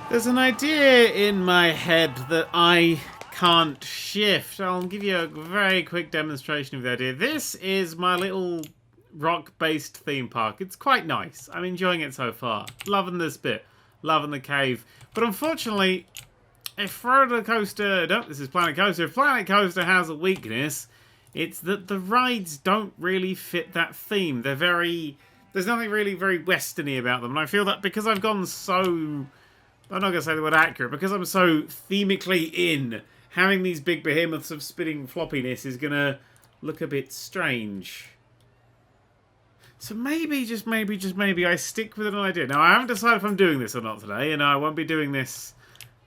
There's an idea in my head that I can't shift. I'll give you a very quick demonstration of the idea. This is my little rock-based theme park. It's quite nice. I'm enjoying it so far. Loving this bit. Loving the cave. But unfortunately, if Roller Coaster... No, this is Planet Coaster. If Planet Coaster has a weakness, it's that the rides don't really fit that theme. They're very... There's nothing really very westerny about them. And I feel that because I've gone so... I'm not going to say the word accurate, because I'm so themically in, having these big behemoths of spinning floppiness is going to look a bit strange. So maybe, just maybe, I stick with an idea. Now, I haven't decided if I'm doing this or not today, and I won't be doing this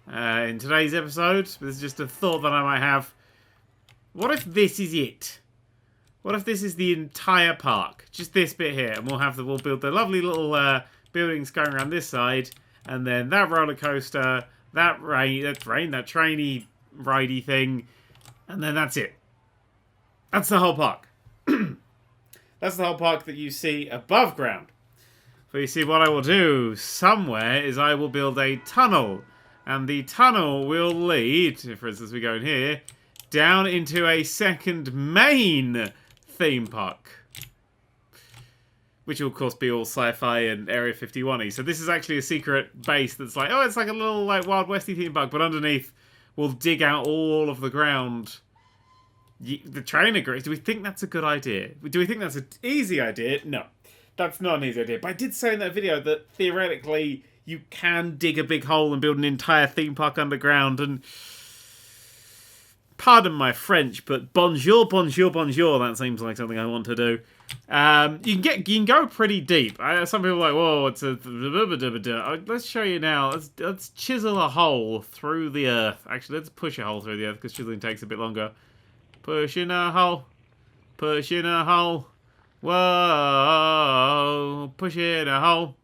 in today's episode. This is just a thought that I might have. What if this is it? What if this is the entire park? Just this bit here, and we'll build the lovely little buildings going around this side. And then that roller coaster, that trainy ridey thing, and then that's it. That's the whole park. That's the whole park that you see above ground. But you see, what I will do somewhere is I will build a tunnel. And the tunnel will lead, for instance, we go in here, down into a second main theme park. Which will, of course, be all sci-fi and Area 51-y. So this is actually a secret base that's like, oh, it's like a little like Wild Westy theme park, but underneath we'll dig out all of the ground. The train agrees. Do we think that's a good idea? Do we think that's an easy idea? No, that's not an easy idea. But I did say in that video that theoretically you can dig a big hole and build an entire theme park underground. And pardon my French, but bonjour, bonjour, bonjour. That seems like something I want to do. You can go pretty deep. Some people are like, whoa, it's a... Let's show you now. Let's chisel a hole through the earth. Actually, let's push a hole through the earth, because chiseling takes a bit longer. Pushing a hole. Pushing a hole. Whoa. Pushing a hole.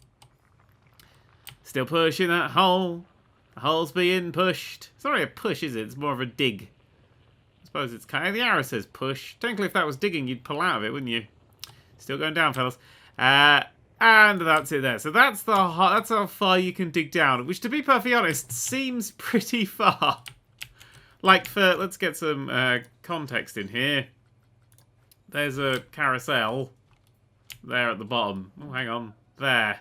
Still pushing that hole. The hole's being pushed. It's not really a push, is it? It's more of a dig. I suppose it's kind of... The arrow says push. Technically, if that was digging, you'd pull out of it, wouldn't you? Still going down, fellas. And that's it there. So that's how far you can dig down, which, to be perfectly honest, seems pretty far. Like, let's get some context in here. There's a carousel there at the bottom. Oh, hang on. There.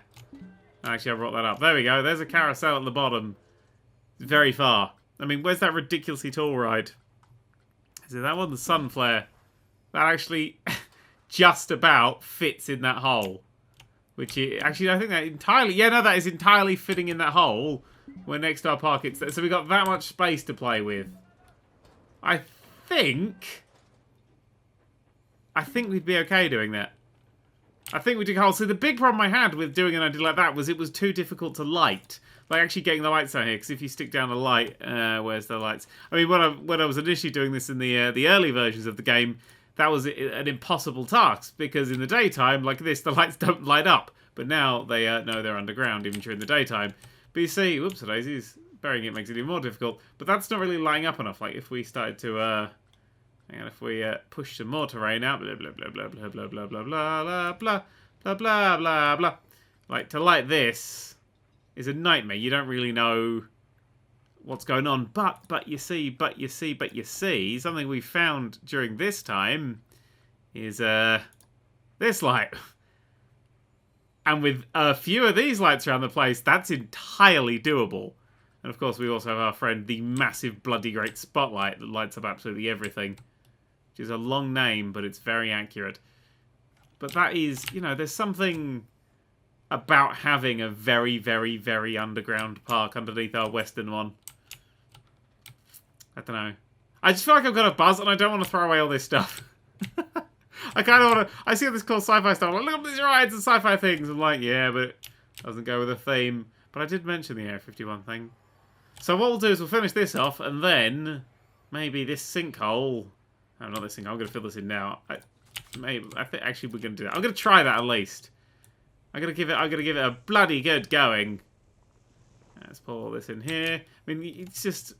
Actually, I brought that up. There we go. There's a carousel at the bottom. It's very far. I mean, where's that ridiculously tall ride? Is it that one? The sun flare. That actually... just about fits in that hole. Which actually, I think that entirely... Yeah, no, that is entirely fitting in that hole. Where next to our park, it's there. So we've got that much space to play with. I think we'd be okay doing that. I think we dig a hole. So the big problem I had with doing an idea like that was it was too difficult to light. Like actually getting the lights down here. Because if you stick down a light, where's the lights? I mean, when I was initially doing this in the early versions of the game... That was an impossible task, because in the daytime, like this, the lights don't light up. But now they know they're underground, even during the daytime. But you see, whoops, daisies, burying it makes it even more difficult. But that's not really lighting up enough. Like, if we started to, hang on, if we push some more terrain out, blah, blah, blah, blah, blah, blah, blah, blah, blah, blah, blah, blah, blah, blah, blah. Like, to light this is a nightmare. You don't really know what's going on, but you see, something we found during this time is this light. And with a few of these lights around the place, that's entirely doable. And of course, we also have our friend, the massive bloody great spotlight that lights up absolutely everything. Which is a long name, but it's very accurate. But that is, you know, there's something about having a very, very, very underground park underneath our western one. I don't know. I just feel like I've got a buzz and I don't want to throw away all this stuff. I kind of want to... I see all this cool sci-fi stuff. I'm like, look at these rides and sci-fi things. I'm like, yeah, but it doesn't go with the theme. But I did mention the Area 51 thing. So what we'll do is we'll finish this off and then maybe this sinkhole... No, not this sinkhole. I'm going to fill this in now. I think actually we're going to do that. I'm going to try that at least. I'm going to give it a bloody good going. Let's put all this in here. I mean, it's just...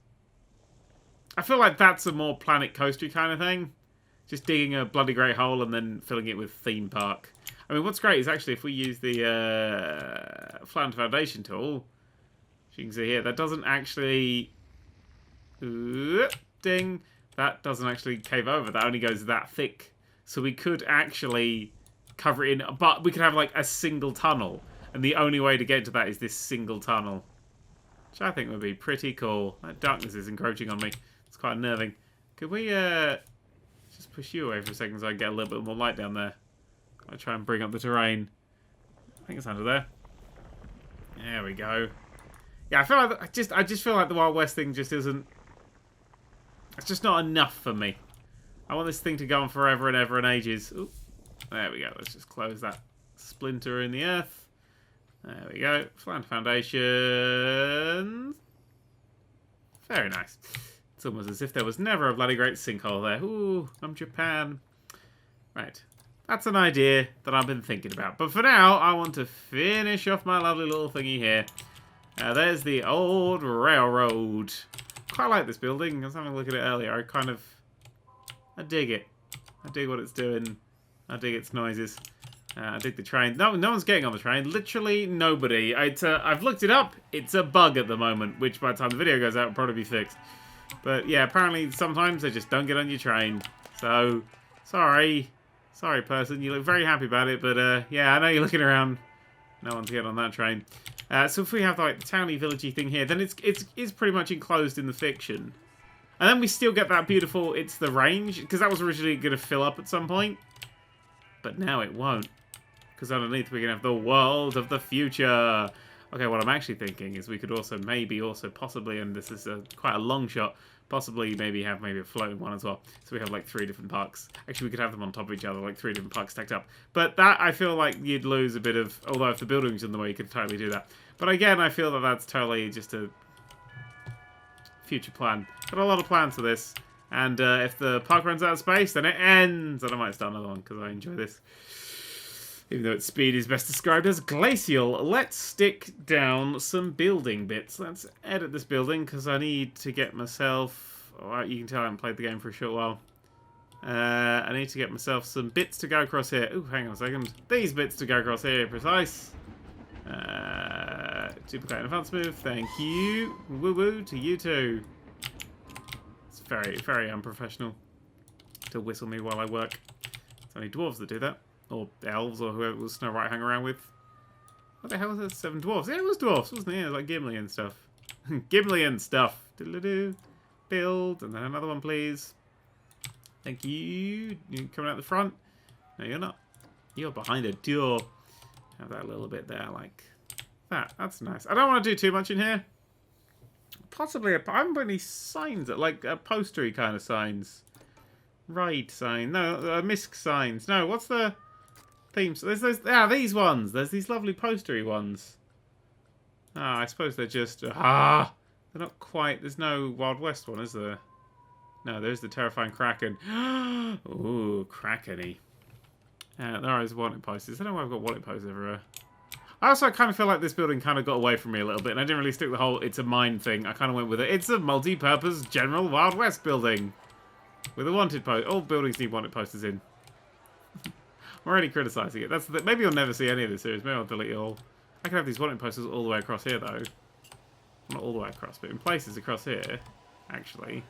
I feel like that's a more Planet Coaster kind of thing. Just digging a bloody great hole and then filling it with theme park. I mean, what's great is actually if we use the Flat Foundation tool, As you can see here, that doesn't actually... Ding! That doesn't actually cave over. That only goes that thick. So we could actually cover it in... But we could have, like, a single tunnel. And the only way to get to that is this single tunnel. Which I think would be pretty cool. That darkness is encroaching on me. It's quite unnerving. Could we, just push you away for a second so I can get a little bit more light down there? I'll try and bring up the terrain. I think it's under there. There we go. Yeah, I feel like I just feel like the Wild West thing just isn't. It's just not enough for me. I want this thing to go on forever and ever and ages. Ooh, there we go. Let's just close that splinter in the earth. There we go. Flat foundations. Very nice. It's almost as if there was never a bloody great sinkhole there. Ooh, I'm Japan. Right. That's an idea that I've been thinking about. But for now, I want to finish off my lovely little thingy here. There's the old railroad. Quite like this building. I was having a look at it earlier. I dig it. I dig what it's doing. I dig its noises. I dig the train. No one's getting on the train. Literally nobody. I've looked it up. It's a bug at the moment, which by the time the video goes out will probably be fixed. But yeah, apparently sometimes they just don't get on your train. So, sorry. Sorry, person. You look very happy about it, but yeah, I know you're looking around. No one's getting on that train. So if we have like the towny, villagey thing here, then it's pretty much enclosed in the fiction. And then we still get that beautiful, it's the range, because that was originally going to fill up at some point. But now it won't. Because underneath we're going to have the world of the future. Okay, what I'm actually thinking is we could also possibly, and this is quite a long shot, possibly have a floating one as well. So we have like 3 different parks. Actually, we could have them on top of each other, like 3 different parks stacked up. But that, I feel like you'd lose a bit of, although if the building's in the way, you could totally do that. But again, I feel that that's totally just a future plan. Got a lot of plans for this. And if the park runs out of space, then it ends. And I might start another one, because I enjoy this. Even though its speed is best described as glacial. Let's stick down some building bits. Let's edit this building, because I need to get myself... Alright, you can tell I haven't played the game for a short while. I need to get myself some bits to go across here. Ooh, hang on a second. These bits to go across here, precise. Duplicate and advance move. Thank you. Woo-woo to you too. It's very, very unprofessional to whistle me while I work. It's only dwarves that do that. Or elves, or whoever was Snow White hung around with. What the hell was that? 7 dwarves. Yeah, it was dwarves, wasn't it? It was like Gimli and stuff. Gimli and stuff. Diddle-doo. Build. And then another one, please. Thank you. You coming out the front? No, you're not. You're behind a door. Have that little bit there, like that. That's nice. I don't want to do too much in here. Possibly, I haven't put any signs, like postery kind of signs. Ride sign. No, misc signs. No, what's the... themes? There's these ones. There's these lovely postery ones. Ah, I suppose they're just... they're not quite... There's no Wild West one, is there? No, there's the terrifying Kraken. Ooh, Krakeny. There is wanted posters. I don't know why I've got wanted posters everywhere. I also kind of feel like this building kind of got away from me a little bit, and I didn't really stick the whole it's a mine thing. I kind of went with it. It's a multi-purpose general Wild West building. With a wanted post. All buildings need wanted posters in. I'm already criticising it. That's maybe you'll never see any of this series. Maybe I'll delete it all. I can have these wanted posters all the way across here, though. Not all the way across, but in places across here, actually.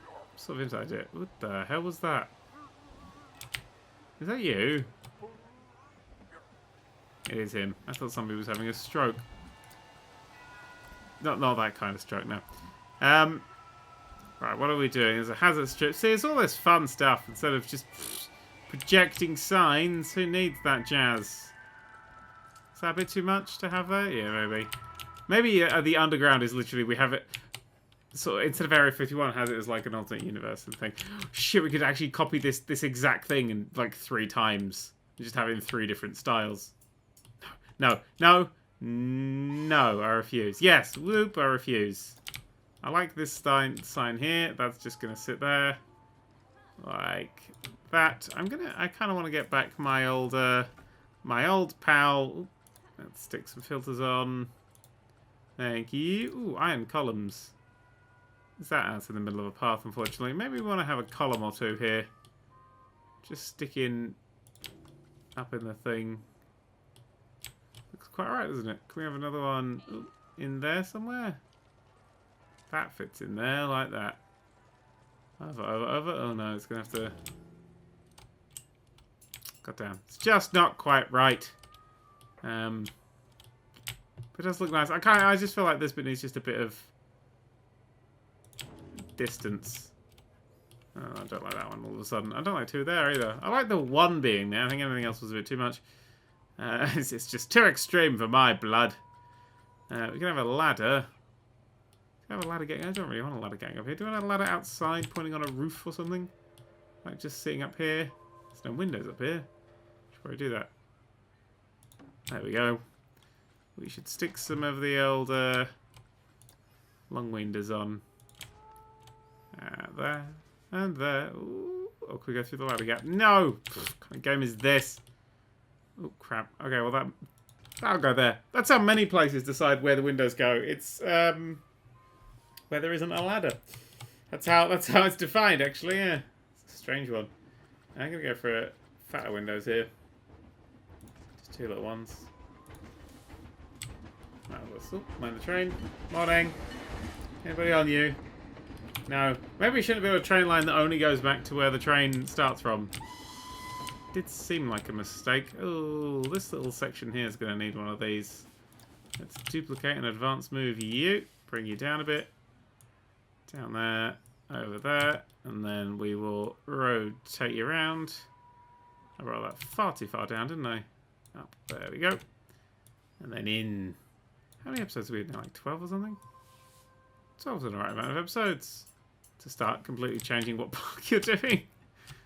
What sort of inside it? What the hell was that? Is that you? It is him. I thought somebody was having a stroke. Not that kind of stroke, no. Right, what are we doing? There's a hazard strip. See, it's all this fun stuff instead of just projecting signs. Who needs that jazz? Is that a bit too much to have there? Yeah, maybe. Maybe the underground is literally, we have it... So instead of Area 51, has it as like an alternate universe and thing. Shit, we could actually copy this exact thing in like 3 times. And just have it in 3 different styles. No, I refuse. Yes, whoop, I refuse. I like this sign here. That's just gonna sit there. Like that. I kinda wanna get back my old pal. Ooh, let's stick some filters on. Thank you. Ooh, iron columns. Is that out in the middle of a path, unfortunately? Maybe we want to have a column or 2 here. Just sticking up in the thing. Looks quite alright, doesn't it? Can we have another one? Ooh, in there somewhere. That fits in there like that. Over, over, over. Oh no, it's going to have to... God damn. It's just not quite right. But it does look nice. I just feel like this bit needs just a bit of distance. Oh, I don't like that one all of a sudden. I don't like two there either. I like the one being there. I think everything else was a bit too much. It's just too extreme for my blood. We can have a ladder. Have a ladder getting... I don't really want a ladder getting up here. Do I want a ladder outside pointing on a roof or something? Like just sitting up here. There's no windows up here. Should probably do that. There we go. We should stick some of the old long winders on. There. And there. Ooh. Oh, can we go through the ladder gap? No! What kind of game is this? Oh, crap. Okay, well that'll go there. That's how many places decide where the windows go. It's where there isn't a ladder. That's how it's defined, actually. Yeah, it's a strange one. I'm gonna go for fatter windows here. Just two little ones. Oh, mind the train. Morning. Anybody on you? No. Maybe we shouldn't build a train line that only goes back to where the train starts from. Did seem like a mistake. Oh, this little section here is going to need one of these. Let's duplicate an advanced move you. Bring you down a bit. Down there. Over there. And then we will rotate you around. I brought that far too far down, didn't I? Up. There we go. And then in. How many episodes are we in now? Like 12 or something? 12 is the right amount of episodes to start completely changing what park you're doing.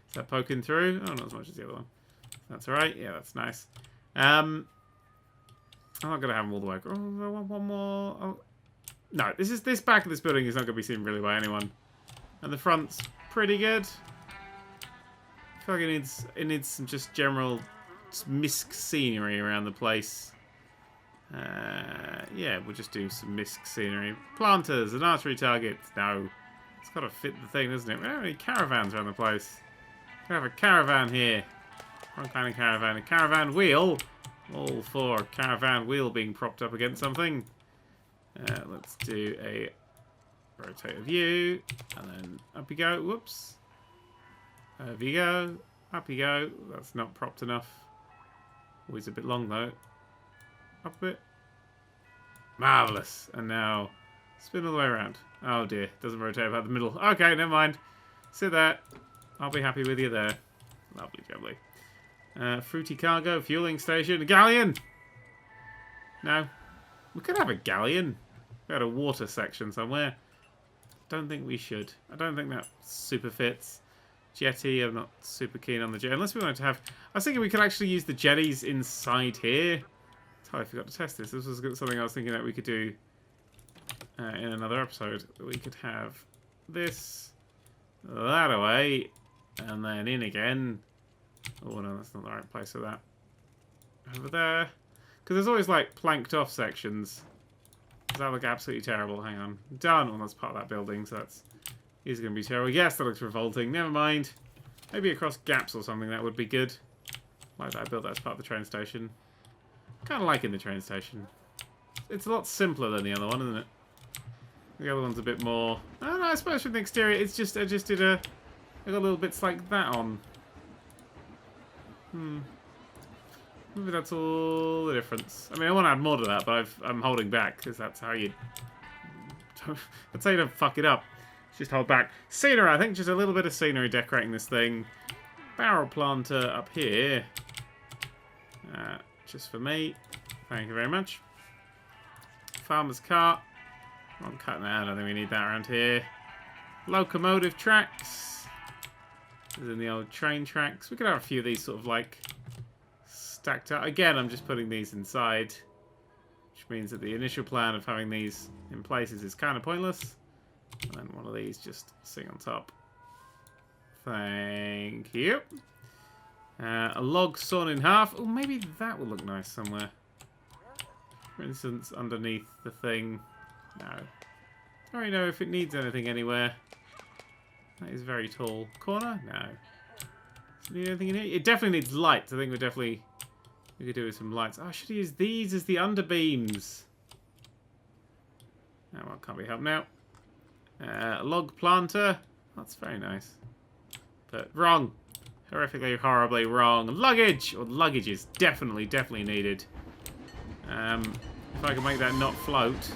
Is that poking through? Oh, not as much as the other one. That's alright. Yeah, that's nice. I'm not going to have them all the way. Oh, I want one more. Oh. No, this back of this building is not going to be seen really by anyone. And the front's pretty good. I feel like it needs some just general misc scenery around the place. Yeah, we'll just do some misc scenery. Planters and archery targets. No. It's got to fit the thing, doesn't it? We don't have any caravans around the place. We have a caravan here. What kind of caravan? A caravan wheel. All for a caravan wheel being propped up against something. Let's do a rotate a view. And then up you go. Whoops. Over you go. Up you go. That's not propped enough. Always a bit long though. Up a bit. Marvellous. And now spin all the way around. Oh dear. Doesn't rotate about the middle. Okay, never mind. Sit there. I'll be happy with you there. Lovely, jubbly. Fruity cargo, fueling station, a galleon! No. We could have a galleon. We had a water section somewhere. Don't think we should. I don't think that super fits. Jetty, I'm not super keen on the jetty. Unless we wanted to have... I was thinking we could actually use the jetties inside here. I forgot to test this. This was something I was thinking that we could do in another episode. We could have this that away. And then in again. Oh no, that's not the right place for that. Over there. Because there's always like planked off sections. Does that look absolutely terrible? Hang on. Done. Well, that's part of that building, so that's going to be terrible. Yes, that looks revolting. Never mind. Maybe across gaps or something, that would be good. Like that I built that as part of the train station. Kind of liking the train station. It's a lot simpler than the other one, isn't it? The other one's a bit more... I don't know, I suppose from the exterior, it's just... I just did I got little bits like that on. Maybe that's all the difference. I mean, I want to add more to that, but I'm holding back, because that's how you... That's how you don't fuck it up. Just hold back. Scenery, I think just a little bit of scenery decorating this thing. Barrel planter up here. Just for me. Thank you very much. Farmer's cart. I'm cutting that out. I don't think we need that around here. Locomotive tracks. As in the old train tracks. We could have a few of these sort of like stacked up. Again, I'm just putting these inside. Which means that the initial plan of having these in places is kind of pointless. And then one of these just sitting on top. Thank you. A log sawn in half. Oh, maybe that will look nice somewhere. For instance, underneath the thing. No. Don't really know if it needs anything anywhere. That is very tall. Corner? No. Does it need anything in here? It definitely needs lights. I think we could do with some lights. Oh, I should use these as the underbeams. That one can't be helped now. Log planter. That's very nice. But wrong. Horrifically, horribly wrong. Luggage! Or luggage is definitely needed. If I can make that not float,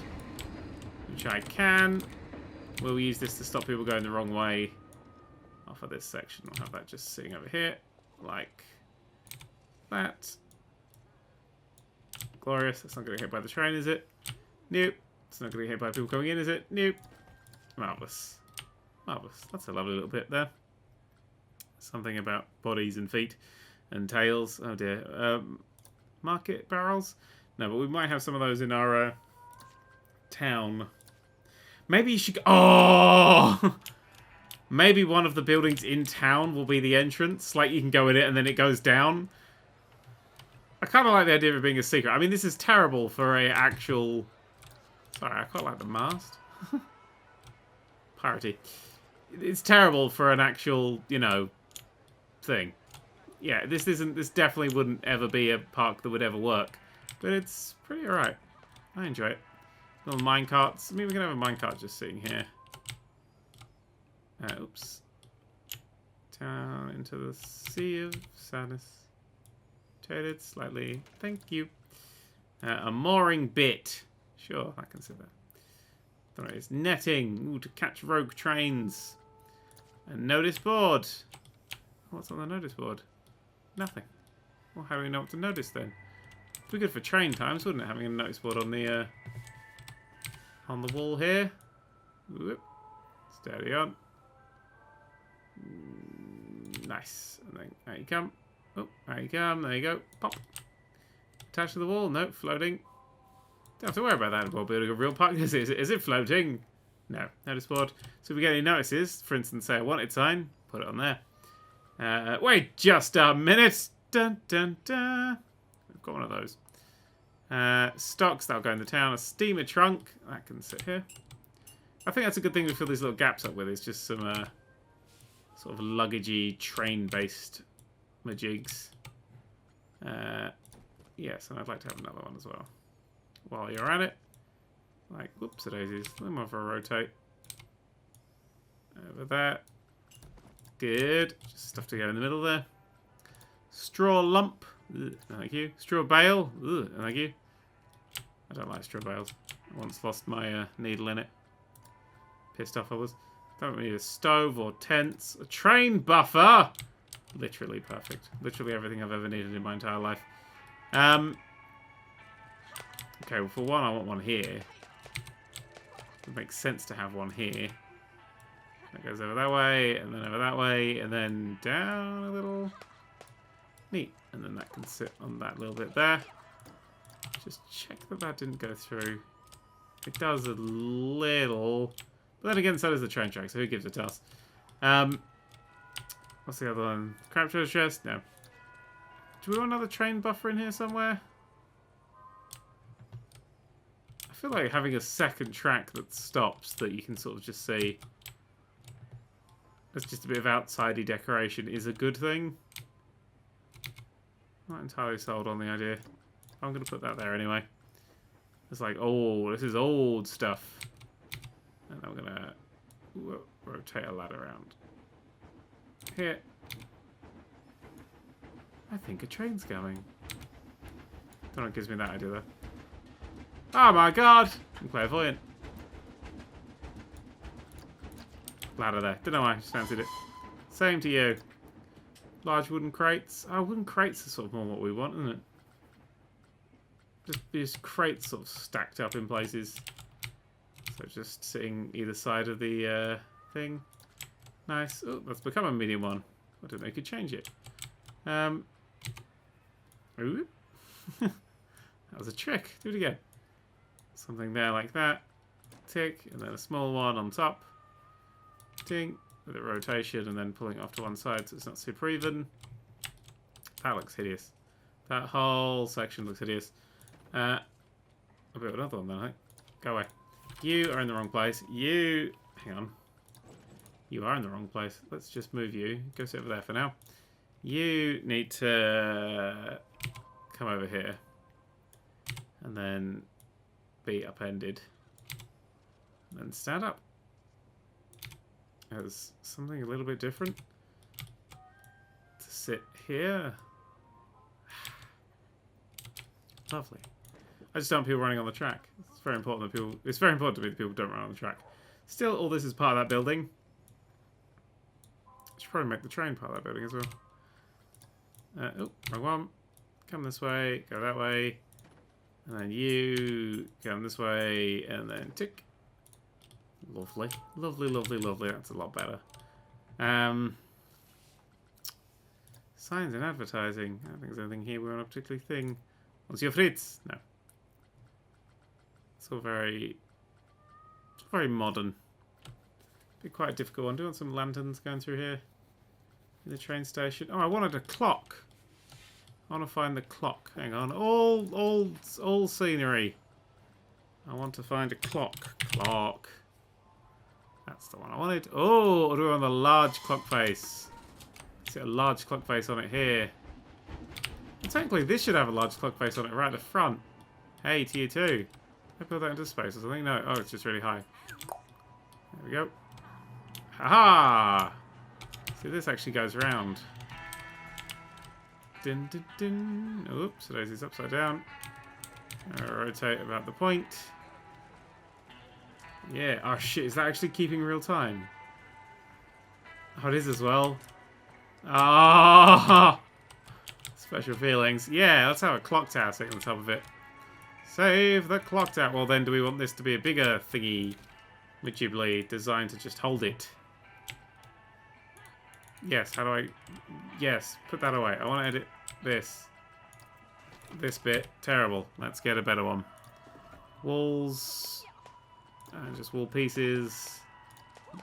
which I can, we'll use this to stop people going the wrong way off of this section. We'll have that just sitting over here, like that. Glorious. That's not going to get hit by the train, is it? Nope. It's not going to get hit by people coming in, is it? Nope. Marvellous. Marvellous. That's a lovely little bit there. Something about bodies and feet and tails. Oh dear. Market barrels? No, but we might have some of those in our town. Maybe you should go... Oh! Maybe one of the buildings in town will be the entrance. Like, you can go in it and then it goes down. I kind of like the idea of it being a secret. I mean, this is terrible for a actual... Sorry, I quite like the mast. Piratey. It's terrible for an actual, you know, thing. Yeah, this definitely wouldn't ever be a park that would ever work. But it's pretty alright. I enjoy it. Little minecarts. I mean, we can have a minecart just sitting here. Oops. Down into the sea of sadness. Rotate it slightly. Thank you. A mooring bit. Sure, I can see that. Don't know, it's netting. Ooh, to catch rogue trains. A notice board. What's on the notice board? Nothing. Well, how do we know what to notice then? It'd be good for train times, wouldn't it? Having a notice board on the wall here. Whoop. Steady on. Nice. And then there you come. Oh, there you come. There you go. Pop. Attached to the wall. Nope, floating. Don't have to worry about that while building a real park. Is it floating? No. Notice board. So if we get any notices, for instance, say a wanted sign, put it on there. Wait just a minute. Dun, dun, dun. We've got one of those. Stocks, that'll go in the town. A steamer trunk, that can sit here. I think that's a good thing to fill these little gaps up with. It's just some sort of luggagey, train-based majigs. Yes, and I'd like to have another one as well. While you're at it, like, whoops-a-daisies, a little more of a rotate. Over there. Good. Just stuff to go in the middle there. Straw lump. Ugh, thank you. Straw bale. Ugh, thank you. I don't like straw bales. I once lost my needle in it. Pissed off I was. Don't need a stove or tents. A train buffer. Literally perfect. Literally everything I've ever needed in my entire life. Okay, well, for one, I want one here. It makes sense to have one here. That goes over that way, and then over that way, and then down a little. Neat. And then that can sit on that little bit there. Just check that that didn't go through. It does a little. But then again, so does the train track, so who gives a toss? What's the other one? Crab treasure chest? No. Do we want another train buffer in here somewhere? I feel like having a second track that stops that you can sort of just see as just a bit of outsidey decoration is a good thing. Not entirely sold on the idea. I'm going to put that there anyway. It's like, oh, this is old stuff. And I'm going to rotate a ladder around. Here. I think a train's coming. Don't know what gives me that idea though. Oh my god! I'm clairvoyant. Ladder there. Don't know why, I just fancied it. Same to you. Large wooden crates. Oh, wooden crates are sort of more what we want, isn't it? Just crates sort of stacked up in places. So just sitting either side of the thing. Nice. Oh, that's become a medium one. I didn't know you could change it. Ooh. That was a trick. Do it again. Something there like that. Tick. And then a small one on top. Ding. With a rotation and then pulling it off to one side so it's not super even. That looks hideous. That whole section looks hideous. I'll build another one then, I think. Go away. You are in the wrong place. You... Hang on. You are in the wrong place. Let's just move you. Go sit over there for now. You need to come over here. And then be upended. And stand up. As something a little bit different. To sit here. Lovely. I just don't want people running on the track. It's very important that people. It's very important to me that people don't run on the track. Still, all this is part of that building. I should probably make the train part of that building as well. Oh, wrong one. Come this way, go that way. And then you come this way, and then tick. Lovely. Lovely, lovely, lovely. That's a lot better. Signs and advertising. I don't think there's anything here we want to particularly thing. What's your Fritz? No. It's all very modern. Be quite a difficult one. Do you want some lanterns going through here? In the train station? Oh, I wanted a clock. I want to find the clock. Hang on. All scenery. I want to find a clock. Clock. That's the one I wanted. Oh, I'll do it on the large clock face. See a large clock face on it here. And technically, this should have a large clock face on it right at the front. Hey, to you too. I build that into space or something? No. Oh, it's just really high. There we go. Ha-ha! See, this actually goes around. Dun, dun, dun. Oops, Daisy's upside down. Rotate about the point. Yeah. Oh, shit. Is that actually keeping real time? Oh, it is as well. Ah! Special feelings. Yeah, let's have a clock tower sitting on top of it. Save the clock tower. Well, then, do we want this to be a bigger thingy? Rigidly designed to just hold it. Yes, how do I... Yes, put that away. I want to edit this. This bit. Terrible. Let's get a better one. Walls. And just wall pieces.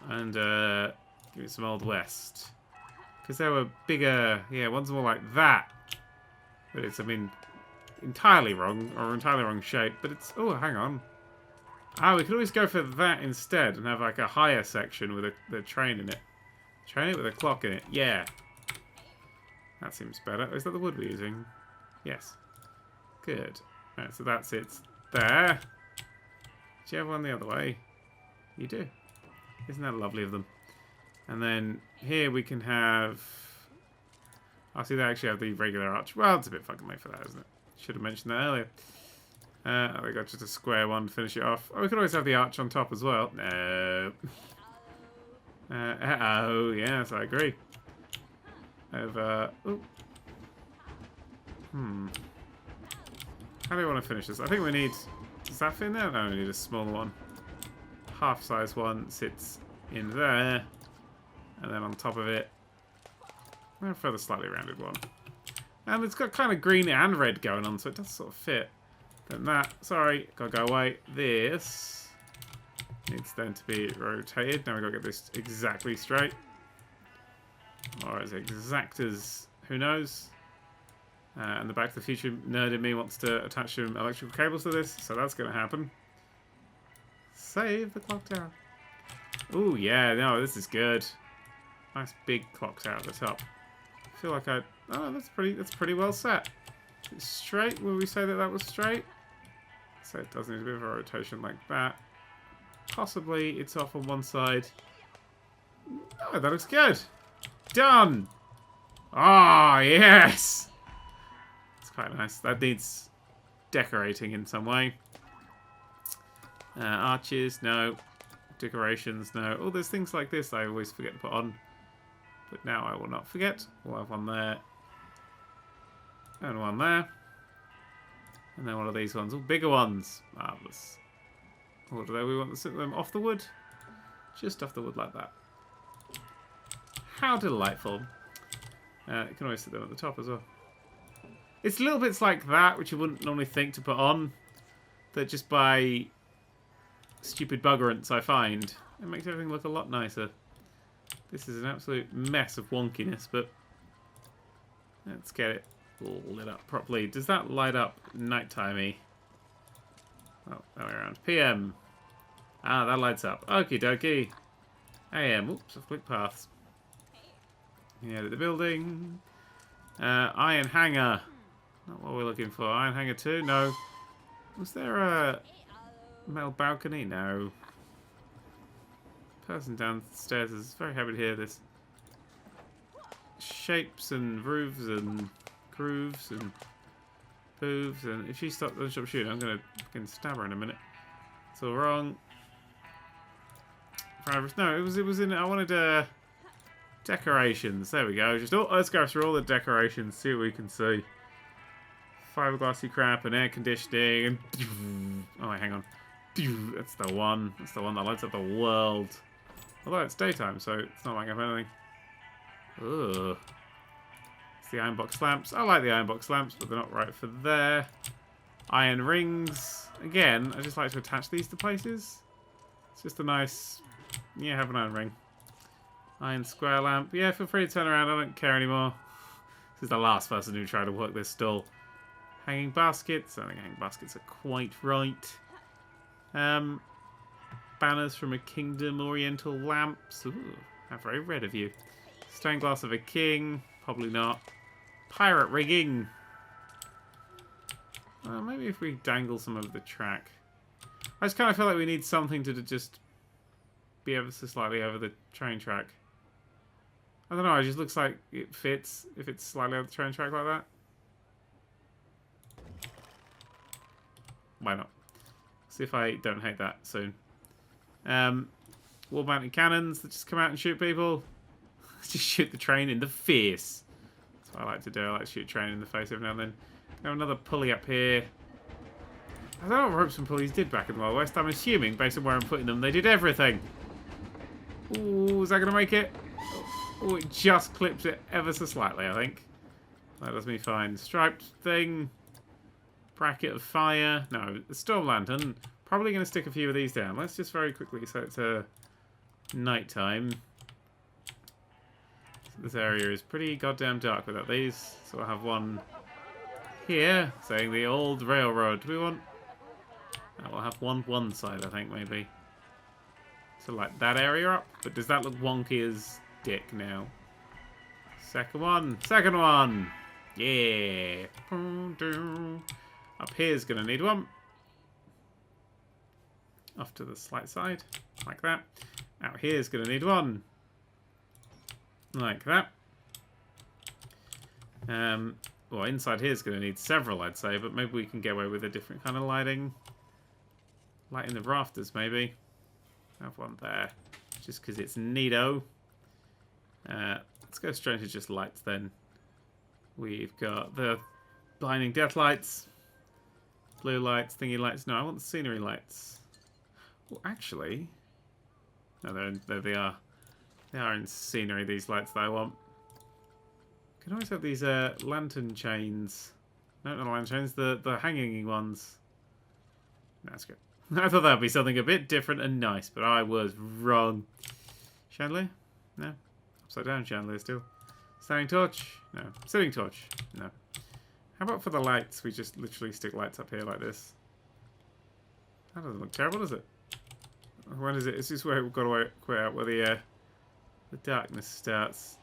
And give it some Old West. Because they were bigger... Yeah, one's more like that. But it's, I mean, entirely wrong. Or entirely wrong shape. But it's... Oh, hang on. Ah, we could always go for that instead and have like a higher section with the train in it. Train it with a clock in it. Yeah. That seems better. Is that the wood we're using? Yes. Good. Right, so that's it there. Do you have one the other way? You do. Isn't that lovely of them? And then here we can have... I see they actually have the regular arch. Well, it's a bit fucking late for that, isn't it? Should have mentioned that earlier. We got just a square one to finish it off. Oh, we could always have the arch on top as well. No. Oh, yes, I agree. Over. Ooh. How do we want to finish this? I think we need... Does that fit in there? No, we need a smaller one. Half-size one sits in there. And then on top of it, a further slightly rounded one. And it's got kind of green and red going on, so it does sort of fit. Then that, sorry, gotta go away. This needs then to be rotated. Now we've got to get this exactly straight. Or as exact as who knows. And the Back to the Future nerd in me wants to attach some electrical cables to this, so that's going to happen. Save the clock tower. Ooh, yeah, no, this is good. Nice big clock tower at the top. I feel like oh, that's pretty well set. It's straight. Will we say that that was straight? So it does need a bit of a rotation like that. Possibly it's off on one side. Oh, that looks good. Done. Ah, yes. It's quite nice. That needs decorating in some way. Arches, no. Decorations, no. Oh, there's things like this I always forget to put on. But now I will not forget. We'll have one there. And one there. And then one of these ones. All bigger ones. Marvellous. Or do we want to sit them off the wood? Just off the wood like that. How delightful. You can always sit them at the top as well. It's little bits like that, which you wouldn't normally think to put on. That just by stupid buggerance I find. It makes everything look a lot nicer. This is an absolute mess of wonkiness, but let's get it all lit up properly. Does that light up nighttime-y? Oh, that way around. PM. Ah, that lights up. Okie dokie. AM. Oops, I've clicked paths. Yeah, the building. Iron hanger. Not what we're looking for. Iron hanger 2? No. Was there a metal balcony? No. person downstairs is very happy to hear this. Shapes and roofs and grooves and hooves, and if she stops shooting, I'm gonna fucking stab her in a minute. It's all wrong. No, it was in. I wanted decorations. There we go. Just let's go through all the decorations, see what we can see. Fiberglassy crap and air conditioning and oh wait, hang on. That's the one. That's the one that lights up the world. Although it's daytime, so it's not like I've anything. Ugh. It's the iron box lamps. I like the iron box lamps, but they're not right for there. Iron rings. Again, I just like to attach these to places. It's just a nice... Yeah, have an iron ring. Iron square lamp. Yeah, feel free to turn around. I don't care anymore. This is the last person who tried to work this stall. Hanging baskets. I think hanging baskets are quite right. Banners from a kingdom. Oriental lamps. Ooh, how very red of you. Stained glass of a king. Probably not. Pirate rigging. Well, maybe if we dangle some over the track. I just kind of feel like we need something to just be ever so slightly over the train track. I don't know, it just looks like it fits if it's slightly over the train track like that. Why not? See if I don't hate that soon. Wall-mounted cannons that just come out and shoot people. Just shoot the train in the face. That's what I like to do. I like to shoot a train in the face every now and then. Have another pulley up here. I don't know what ropes and pulleys did back in the Wild West. I'm assuming, based on where I'm putting them, they did everything. Ooh, is that going to make it? Oh, it just clips it ever so slightly, I think. That does me fine. Striped thing. Bracket of fire. No, the storm lantern. Probably going to stick a few of these down. Let's just very quickly set it to nighttime. This area is pretty goddamn dark without these. So I'll have one here, saying the old railroad. Do we want... We'll have one side, I think, maybe. So light that area up. But does that look wonky as dick now? Second one. Second one! Yeah! Up here's going to need one. Off to the slight side. Like that. Out here's going to need one. Like that. Well, inside here's going to need several, I'd say. But maybe we can get away with a different kind of lighting. Lighting the rafters, maybe. Have one there. Just because it's neato. Let's go straight to just lights then. We've got the blinding death lights. Blue lights, thingy lights. No, I want the scenery lights. Well, actually... No, there they are. They are in scenery, these lights that I want. Can always have these lantern chains. No, not lantern chains. The hanging ones. That's good. I thought that would be something a bit different and nice, but I was wrong. Chandelier? No. Upside down chandelier still. Standing torch? No. Sitting torch? No. How about for the lights? We just literally stick lights up here like this. That doesn't look terrible, does it? When is it? Is this where we've got to quit out where the darkness starts?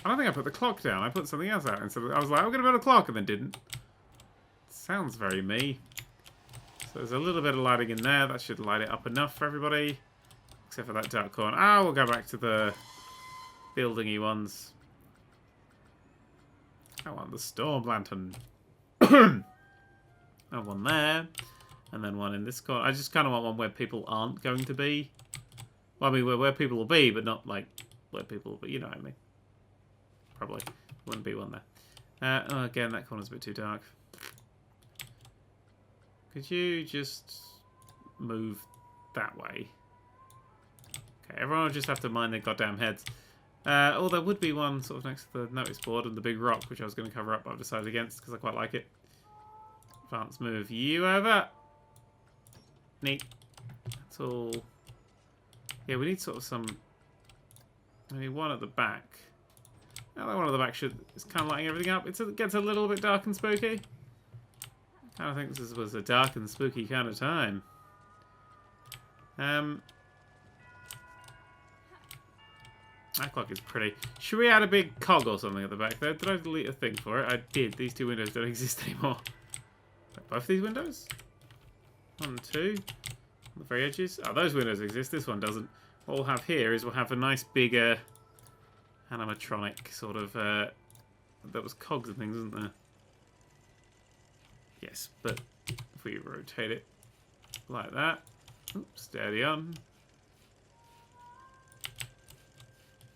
I don't think I put the clock down. I put something else out. And so I was like, I'm going to put a clock, and then didn't. Sounds very me. So there's a little bit of lighting in there. That should light it up enough for everybody. Except for that dark corner. Ah, we'll go back to the building-y ones. I want the storm lantern. I have one there. And then one in this corner. I just kind of want one where people aren't going to be. Well, I mean, where people will be, but not, like, where people will be. You know what I mean. Probably. Wouldn't be one there. Oh, again, that corner's a bit too dark. Could you just move that way? Okay, everyone will just have to mind their goddamn heads. Oh, there would be one sort of next to the notice board and the big rock, which I was going to cover up, but I've decided against because I quite like it. Advance move you over. Neat. That's all. Yeah, we need sort of some... Maybe one at the back. Now that one at the back is kind of lighting everything up. It gets a little bit dark and spooky. I don't think this was a dark and spooky kind of time. That clock is pretty. Should we add a big cog or something at the back there? Did I delete a thing for it? I did. These two windows don't exist anymore. Both these windows? 1, 2. On the very edges. Oh, those windows exist. This one doesn't. what we'll have here is we'll have a nice bigger animatronic sort of. There was cogs and things, isn't there? Yes, but if we rotate it like that, oops, steady on.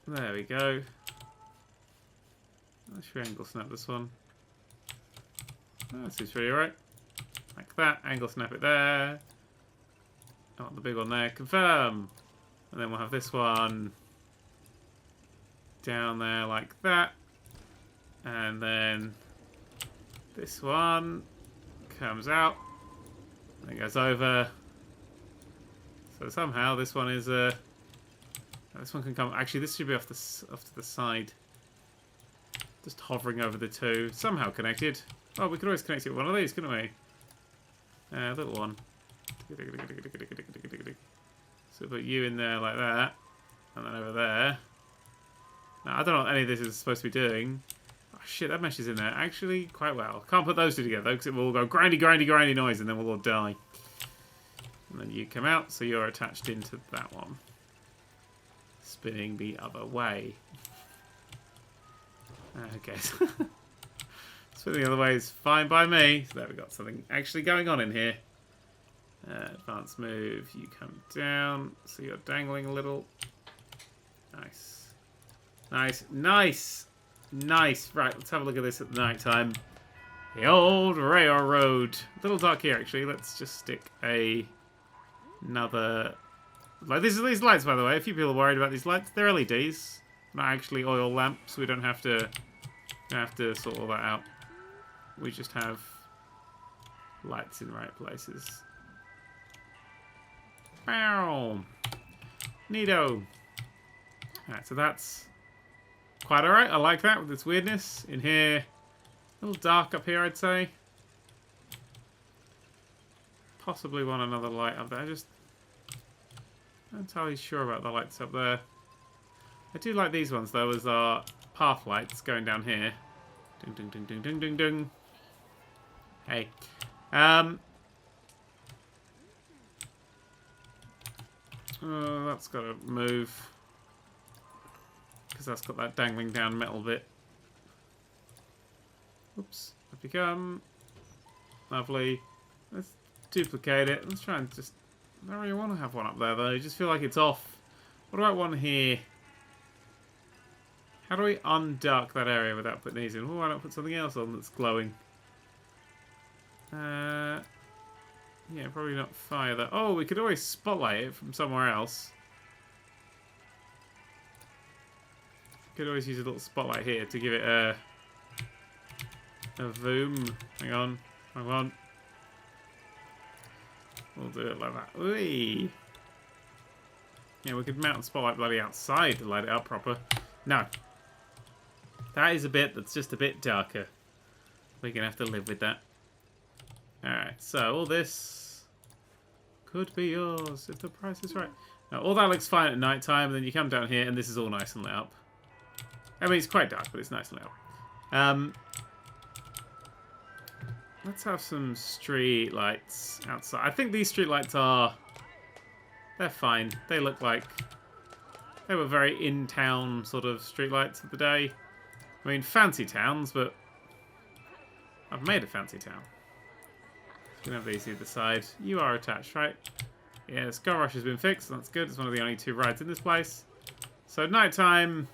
There we go. Let's angle snap this one. Oh, that seems pretty alright. Like that, angle snap it there. I want the big one there, confirm. And then we'll have this one down there like that. And then this one comes out and goes over. So somehow this one is this one can come. Actually, this should be off to the side, just hovering over the two. Somehow connected. Oh, we could always connect it with one of these, couldn't we? Little one. So put you in there like that, and then over there. Now I don't know what any of this is supposed to be doing. Oh shit, that meshes in there actually quite well. Can't put those two together because it will all go grindy, grindy, grindy noise, and then we'll all die. And then you come out, so you're attached into that one, spinning the other way. Okay. Spinning the other way is fine by me. So there we got something actually going on in here. Advanced move. You come down, so you're dangling a little. Nice. Nice. Nice. Nice. Right, let's have a look at this at the night time. The old railroad. A little dark here, actually. Let's just stick another... Like, these lights, by the way. A few people are worried about these lights. They're LEDs. Not actually oil lamps. We don't have to sort all that out. We just have lights in the right places. Bow! Neato! Alright, so that's quite alright. I like that with its weirdness. In here, a little dark up here, I'd say. Possibly want another light up there. Just not entirely sure about the lights up there. I do like these ones, though, as our path lights going down here. Ding, ding, ding, ding, ding, ding, ding. Hey. That's got to move. Because that's got that dangling down metal bit. Oops. Up you come. Lovely. Let's duplicate it. Let's try and just... I don't really want to have one up there, though. I just feel like it's off. What about one here? How do we undark that area without putting these in? Oh, why not put something else on that's glowing? Yeah, probably not fire that. Oh, we could always spotlight it from somewhere else. Could always use a little spotlight here to give it a boom. Hang on. Hang on. We'll do it like that. Whee! Yeah, we could mount a spotlight bloody outside to light it up proper. No. That is a bit that's just a bit darker. We're going to have to live with that. Alright, so all this could be yours if the price is right. Now, all that looks fine at night time, and then you come down here and this is all nice and lit up. I mean, it's quite dark, but it's nice and lit up. Let's have some street lights outside. I think these street lights are... They're fine. They look like... They were very in-town sort of street lights of the day. I mean, fancy towns, but... I've made a fancy town. So we can have these either side. You are attached, right? Yeah, the Skull Rush has been fixed. So that's good. It's one of the only two rides in this place. So nighttime...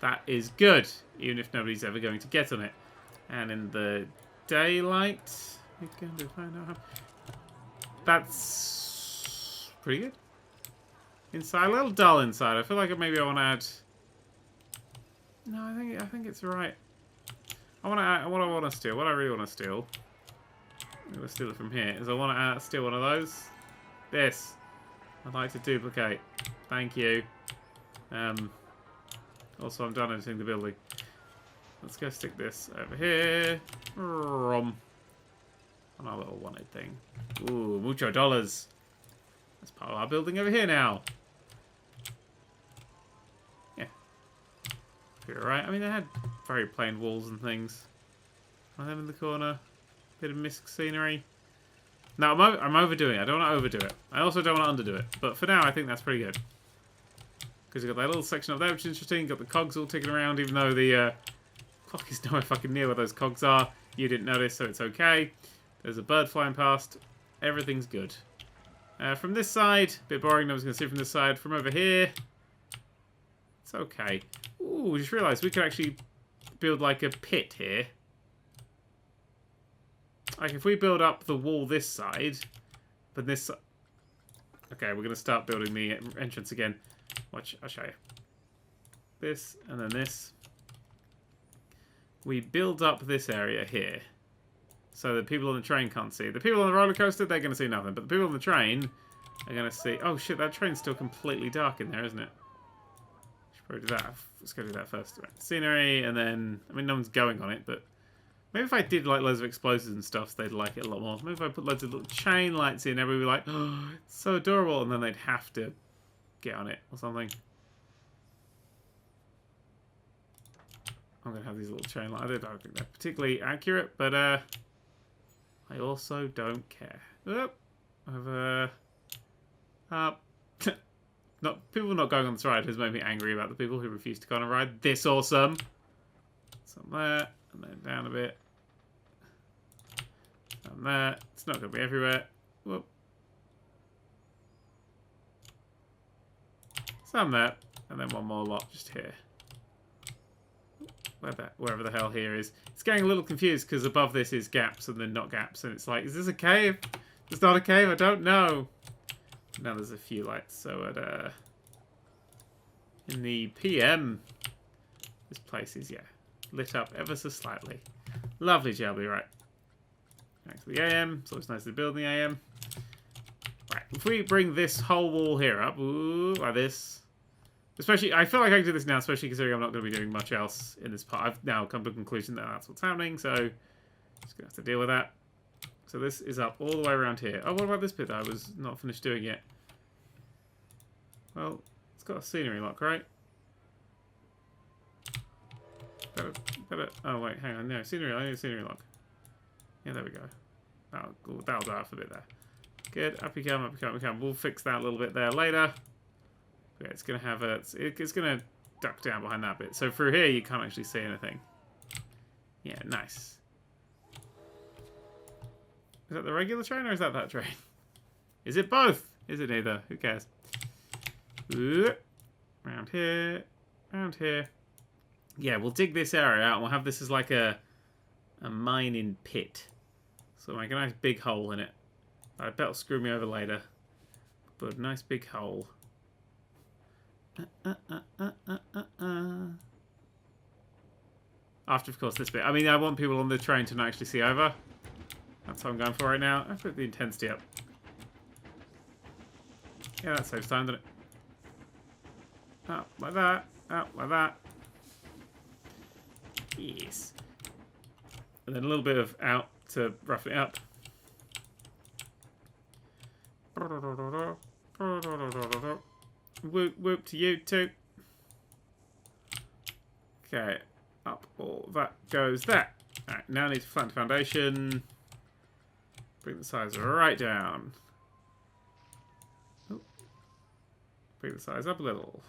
That is good. Even if nobody's ever going to get on it. And in the daylight... We're going to find out how... That's... pretty good. Inside, a little dull inside. I feel like maybe I want to add... No, I think it's right. I want to add... What I want to steal, what I really want to steal... I'm going to steal it from here, is I want to steal one of those. This. I'd like to duplicate. Thank you. Also, I'm done editing the building. Let's go stick this over here. On our little wanted thing. Ooh, mucho dollars. That's part of our building over here now. Yeah. You're right. I mean, they had very plain walls and things. Are them in the corner? Bit of misc scenery. No, I'm overdoing it. I don't want to overdo it. I also don't want to underdo it. But for now, I think that's pretty good. Because you've got that little section up there, which is interesting. You've got the cogs all ticking around, even though the clock is nowhere fucking near where those cogs are. You didn't notice, so it's okay. There's a bird flying past. Everything's good. From this side, a bit boring. I was going to see from this side. From over here, it's okay. Ooh, we just realised we could actually build like a pit here. Like if we build up the wall this side, but this... Okay, we're going to start building the entrance again. Watch, I'll show you. This, and then this. We build up this area here. So the people on the train can't see. The people on the roller coaster, they're going to see nothing. But the people on the train are going to see... Oh shit, that train's still completely dark in there, isn't it? Should probably do that. Let's go do that first. Right. Scenery, and then... I mean, no one's going on it, but... Maybe if I did like loads of explosives and stuff, they'd like it a lot more. Maybe if I put loads of little chain lights in, everybody would be like, oh, it's so adorable, and then they'd have to get on it or something. I'm going to have these little chain lights. I don't think they're particularly accurate, but I also don't care. Oh, over. People not going on this ride has made me angry about the people who refuse to go on a ride. This awesome. Some there. And then down a bit. And there. It's not going to be everywhere. Whoop. Some there. And then one more lot just here. Wherever the hell here is. It's getting a little confused because above this is gaps and then not gaps. And it's like, is this a cave? It's not a cave? I don't know. Now there's a few lights. So at in the PM, this place is, yeah, lit up ever so slightly. Lovely, Jelby, right. Back to the AM. It's always nice to build in the AM. Right, if we bring this whole wall here up, ooh, like this. Especially, I feel like I can do this now, especially considering I'm not going to be doing much else in this part. I've now come to the conclusion that that's what's happening, so just going to have to deal with that. So this is up all the way around here. Oh, what about this bit that I was not finished doing yet? Well, it's got a scenery lock, right? Oh, wait, hang on. No, scenery. I need a scenery lock. Yeah, there we go. Oh, cool. That'll do out for a bit there. Good. Up you come, up you come, up you come. We'll fix that a little bit there later. Yeah, it's going to have a... It's going to duck down behind that bit. So through here, you can't actually see anything. Yeah, nice. Is that the regular train or is that train? Is it both? Is it neither? Who cares? Ooh. Around here. Around here. Yeah, we'll dig this area out and we'll have this as like a mining pit. So make a nice big hole in it. I bet it'll screw me over later. But a nice big hole. After, of course, this bit. I mean, I want people on the train to not actually see over. That's what I'm going for right now. I put the intensity up. Yeah, that saves time, doesn't it? Up like that. Up like that. Yes. And then a little bit of out to roughen it up. Whoop, whoop to you too. Okay. Up all that goes there. Alright, now I need to flatten the foundation. Bring the size right down. Oh. Bring the size up a little.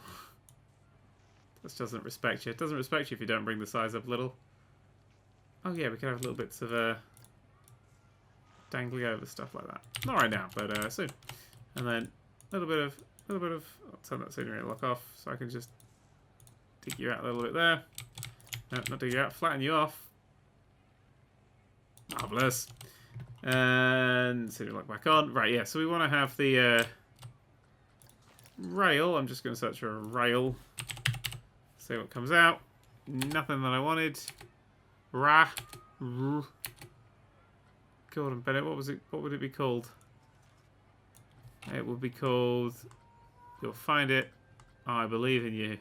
This doesn't respect you. It doesn't respect you if you don't bring the size up a little. Oh yeah, we can have little bits of dangling over stuff like that. Not right now, but soon. And then a little bit of. I'll turn that scenery lock off so I can just dig you out a little bit there. No, not dig you out. Flatten you off. Marvelous. And scenery lock back on. Right, yeah. So we want to have the rail. I'm just going to search for a rail. See what comes out. Nothing that I wanted. Rah. Gordon Bennett. What was it? What would it be called? It would be called. You'll find it. I believe in you.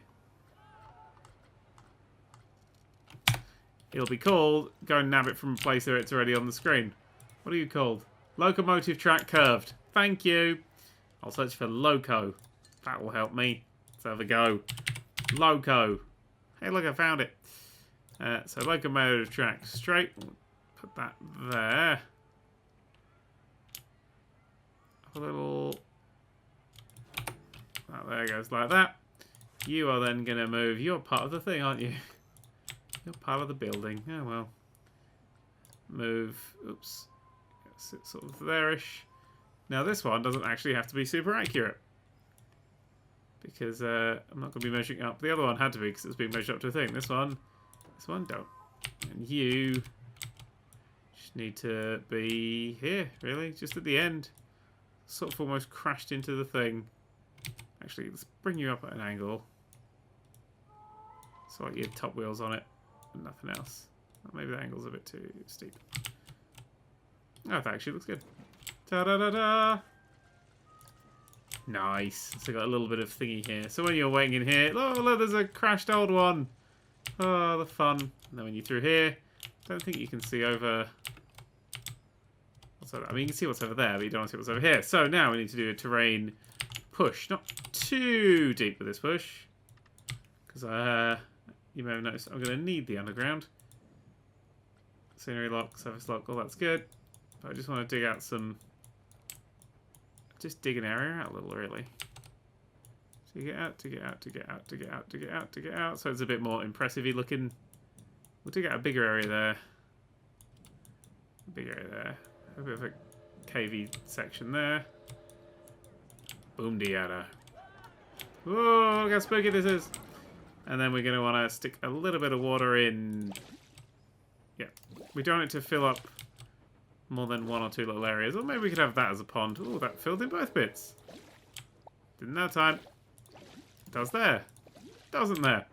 It'll be called. Go and nab it from a place where it's already on the screen. What are you called? Locomotive track curved. Thank you. I'll search for loco. That will help me. Let's have a go. Loco. Hey, look, I found it. So locomotive track straight. Put that there. a little... Oh, there it goes, like that. You are then going to move. You're part of the thing, aren't you? You're part of the building. Oh, well. Move. Oops. Sit sort of there-ish. Now, this one doesn't actually have to be super accurate. Because I'm not going to be measuring up. The other one had to be because it's being measured up to a thing. This one don't. And you just need to be here, really. Just at the end. Sort of almost crashed into the thing. Actually, let's bring you up at an angle. So like your top wheels on it and nothing else. Oh, maybe the angle's a bit too steep. Oh, that actually looks good. Ta-da-da-da! Nice. So got a little bit of thingy here. So when you're waiting in here, oh look, there's a crashed old one. Oh, the fun. And then when you're through here, don't think you can see over... What's over... I mean, you can see what's over there, but you don't want to see what's over here. So now we need to do a terrain push. Not too deep with this push. Because you may have noticed I'm going to need the underground. Scenery lock, surface lock, all that's good. But I just want to dig out some... Just dig an area out a little, really. So you get out, to get out, to get out, to get out, to get out, to get out. So it's a bit more impressive-y looking. We'll dig out a bigger area there. A big area there. A bit of a cavey section there. Boom diada. Whoa, look how spooky this is. And then we're going to want to stick a little bit of water in. Yeah, we don't want it to fill up more than one or two little areas. Or maybe we could have that as a pond. Oh, that filled in both bits. Didn't have time. Does there. Doesn't there.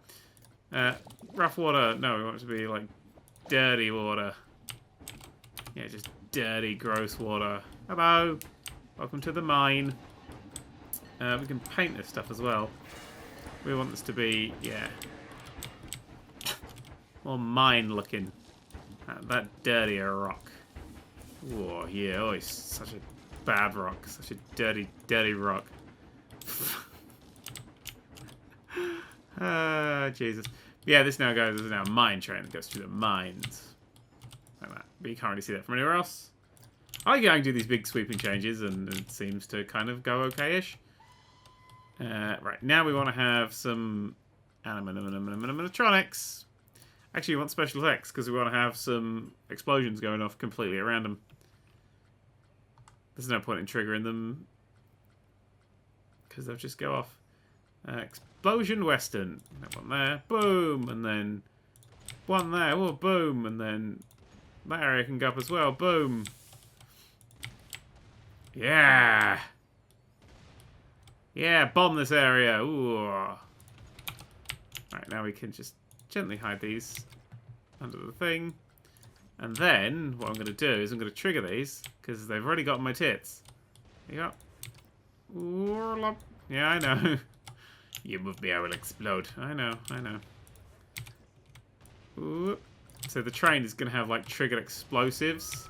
Rough water. No, we want it to be like dirty water. Yeah, just dirty, gross water. Hello. Welcome to the mine. We can paint this stuff as well. We want this to be, yeah, more mine looking. That dirtier rock. Oh, yeah. Oh, it's such a bad rock. Such a dirty, dirty rock. Jesus. Yeah, this now goes, this is now a mine train that goes through the mines. Like that. But you can't really see that from anywhere else. I like going to do these big sweeping changes, and it seems to kind of go okay-ish. Right, now we want to have some animatronics. Actually, we want special effects, because we want to have some explosions going off completely at random. There's no point in triggering them, because they'll just go off. Explosion Western. That one there. Boom! And then one there. Oh, boom! And then that area can go up as well. Boom! Yeah! Yeah, bomb this area. Ooh. Alright, now we can just gently hide these under the thing. And then, what I'm going to do is I'm going to trigger these, because they've already got my tits. Yeah. Yeah, I know. You move me, I will explode. I know, I know. Ooh. So the train is going to have, like, triggered explosives.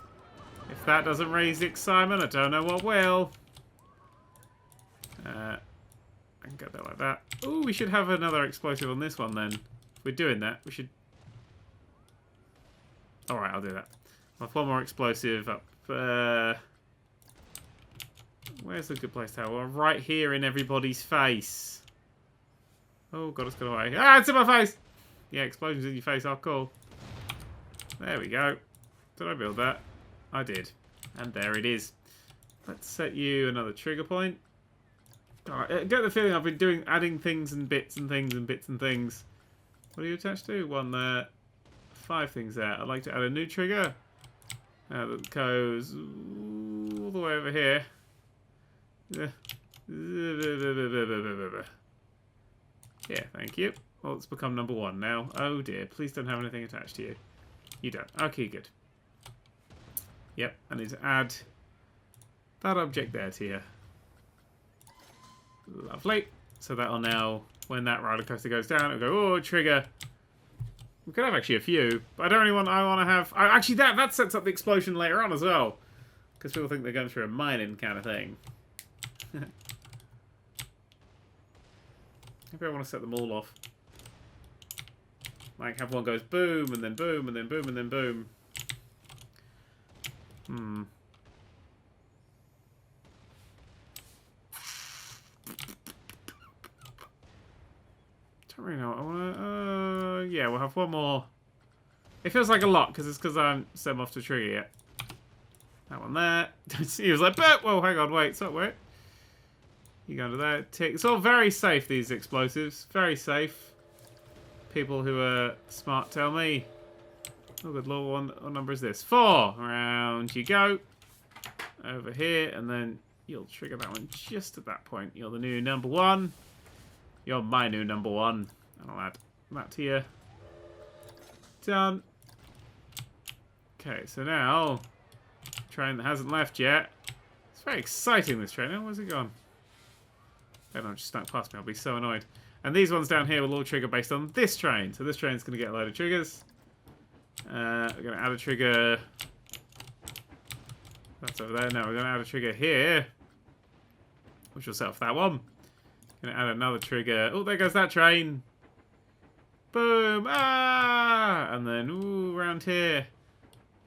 If that doesn't raise the excitement, I don't know what will. I can get that like that. Ooh, we should have another explosive on this one, then. If we're doing that, we should... Alright, I'll do that. I'll have one more explosive up. Where's a good place to have one? Right here in everybody's face. Oh, God, it's got away. Ah, it's in my face! Yeah, explosions in your face are cool. There we go. Did I build that? I did. And there it is. Let's set you another trigger point. Alright, I get the feeling I've been adding things and bits and things and bits and things. What are you attached to? One there. 5 things there. I'd like to add a new trigger. That goes all the way over here. Yeah, thank you. Well, it's become number 1 now. Oh dear, please don't have anything attached to you. You don't. Okay, good. Yep, I need to add that object there to you. Lovely. So that'll now, when that roller coaster goes down, it'll go, oh, trigger. We could have actually a few, but I don't really want, I want to have, actually that sets up the explosion later on as well. Because people think they're going through a mining kind of thing. Maybe I want to set them all off. Like have one goes boom, and then boom, and then boom, and then boom. don't really know what I want to... yeah, we'll have one more. It feels like a lot, because it's because I haven't set them off to trigger yet. That one there. He was like, but, whoa, hang on, wait, so wait. You go into there, tick. It's all very safe, these explosives. Very safe. People who are smart tell me. Oh, good lord, what number is this? 4. Around you go. Over here, and then you'll trigger that one just at that point. You're the new number 1. You're my new number 1. And I'll add that to you. Done. Okay, so now, train that hasn't left yet. It's very exciting, this train. Oh, where's it gone? Oh, no, just snuck past me. I'll be so annoyed. And these ones down here will all trigger based on this train. So this train's going to get a load of triggers. We're going to add a trigger. That's over there. Now we're going to add a trigger here, which will set off that one. Going to add another trigger. Oh, there goes that train. Boom! Ah! And then, ooh, around here.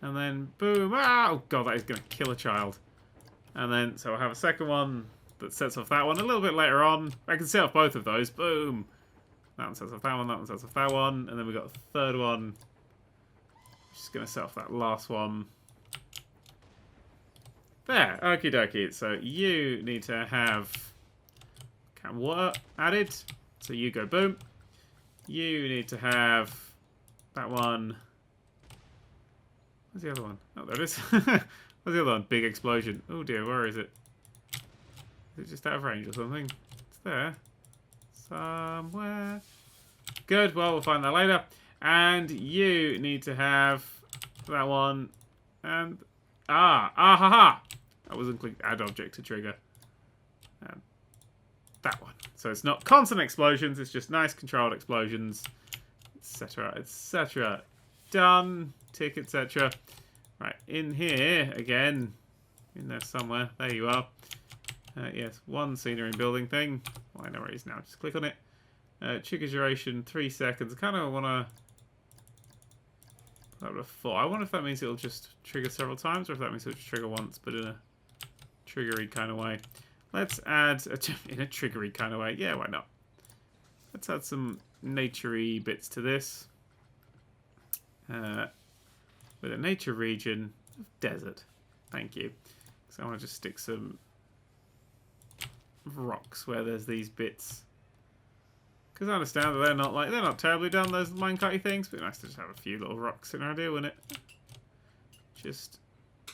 And then, boom! Ah! Oh, God, that is going to kill a child. And then, so I'll have a second one that sets off that one a little bit later on. I can set off both of those. Boom! That one sets off that one, that one sets off that one. And then we've got a third one. Just going to set off that last one. There, okie dokie. So you need to have can water added. So you go boom. You need to have that one. Where's the other one? Oh, there it is. Where's the other one? Big explosion. Oh dear, where is it? Is it just out of range or something? It's there. Somewhere. Good, well, we'll find that later. And you need to have that one. And ha ha! That wasn't click add object to trigger. And that one. So it's not constant explosions, it's just nice controlled explosions, etc., etc. Done. Tick, etc. Right, in here again. In there somewhere. There you are. Yes, one scenery building thing. Well, I know where it is now. Just click on it. Trigger duration 3 seconds. I kind of want to. That would have 4. I wonder if that means it'll just trigger several times, or if that means it'll just trigger once, but in a triggery kind of way. Let's add in a triggery kind of way. Yeah, why not? Let's add some nature-y bits to this. With a nature region of desert. Thank you. So I want to just stick some rocks where there's these bits. Because I understand that they're not terribly done, those minecart-y things, but nice to just have a few little rocks in our idea, wouldn't it? Just,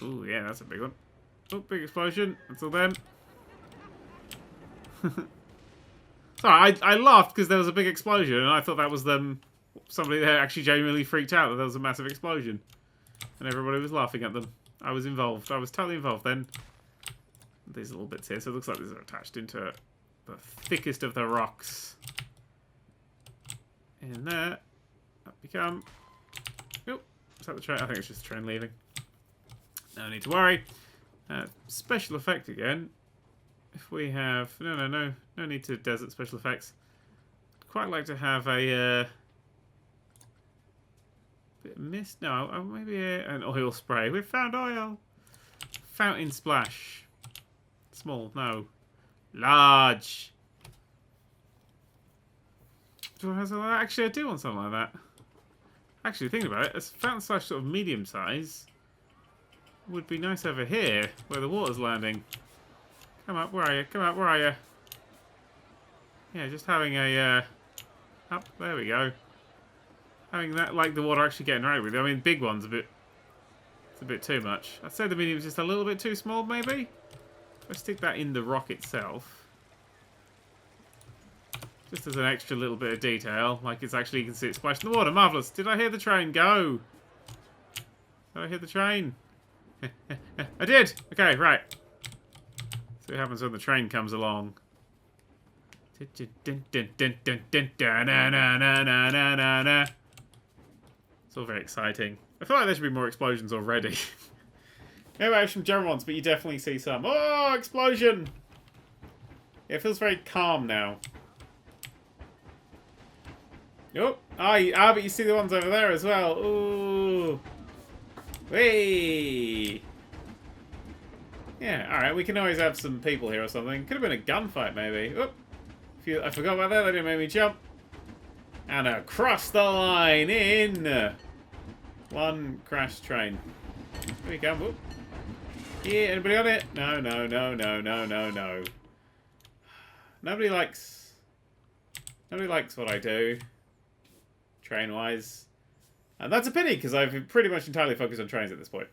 ooh, yeah, that's a big one. Oh, big explosion. That's all them. Sorry, I laughed because there was a big explosion, and I thought that was them. Somebody there actually genuinely freaked out that there was a massive explosion, and everybody was laughing at them. I was involved. I was totally involved then. These little bits here, so it looks like these are attached into the thickest of the rocks. In there, up you come. Oh, is that the train? I think it's just the train leaving. No need to worry. Special effect again. If we have no need to desert special effects. I'd quite like to have a bit of mist. No, maybe an oil spray. We've found oil. Fountain splash. Small, no, large. Actually, I do want something like that. Actually, thinking about it, a fountain splash sort of medium size would be nice over here, where the water's landing. Come up, where are you? Come up, where are you? Yeah, just having a up. There we go. Having that, like the water actually getting right with it. I mean, big one's it's a bit too much. I'd say the medium's just a little bit too small, maybe. Let's stick that in the rock itself. Just as an extra little bit of detail. Like it's actually, you can see it splash in the water. Marvellous. Did I hear the train go? Did I hear the train? I did! Okay, right. See what happens when the train comes along. It's all very exciting. I feel like there should be more explosions already. Maybe I have some general ones, but you definitely see some. Oh, explosion! Yeah, it feels very calm now. Oh, but you see the ones over there as well. Ooh. Whee! Yeah, alright, we can always have some people here or something. Could have been a gunfight, maybe. Oh, I forgot about that. That didn't make me jump. And across the line in one crashed train. Here we go. Whoop. Yeah, anybody on it? No, no, no, no, no, no, no. Nobody likes what I do, train-wise. And that's a pity, because I've pretty much entirely focused on trains at this point.